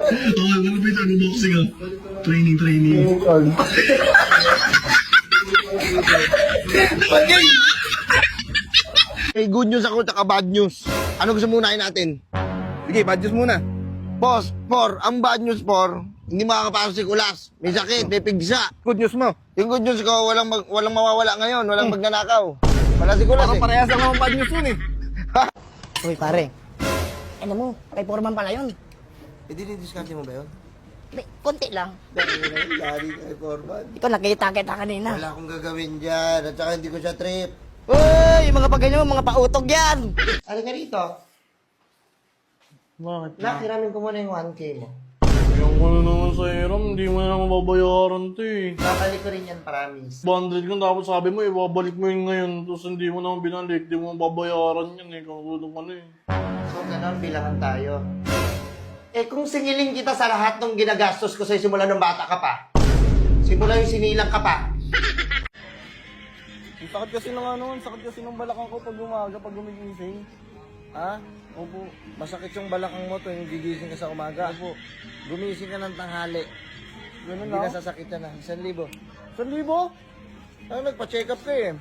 Okay, malapit ano boxing ah. Training. May good news ako, taka bad news. Ano gusto muna natin? Sige, bad news muna. Boss, ang bad news, hindi makakapasok si Kulas. May sakit, may pigsa. Good news mo? Yung good news ko, walang mawawala ngayon, walang magnanakaw. Wala si Kulas. Parang parehas lang ang bad news yun eh. Uy, pare. Ano mo, kay Foreman pala yun. Dinidiscount mo ba yun? Konti lang. Dari kay Forman. Ikaw, nakita kita kanina. Wala akong gagawin dyan, at saka hindi ko siya trip. Uy, yung mga pagganyan mo, mga pautog yan. Ano ka rito? Bakit? Nakiramin ko muna yung 1K mo. Yung ano naman sa hiram, hindi mo na mababayaran to eh. Babalik ko rin yan, promise. 100 kung dapat sabi mo, ibabalik mo yun ngayon. Tapos hindi mo naman binalik, di mo mababayaran yan eh. Kung ano eh. So, gano'n, bilangan tayo. Eh, kung singiling kita sa lahat ng ginagastos ko sa'yo simula nung bata ka pa, simula yung sinilang ka pa, Ang sakit kasi ng ano, sakit kasi ng balakang ko pag umaga, pag gumigising. Ha? Opo. Masakit yung balakang mo tuwing gigising ka sa umaga. Opo. Gumising ka ng tanghali. Ganun Hindi lang. na sasakit na. 1,000. 1,000? Ano, nagpa-check up ka eh.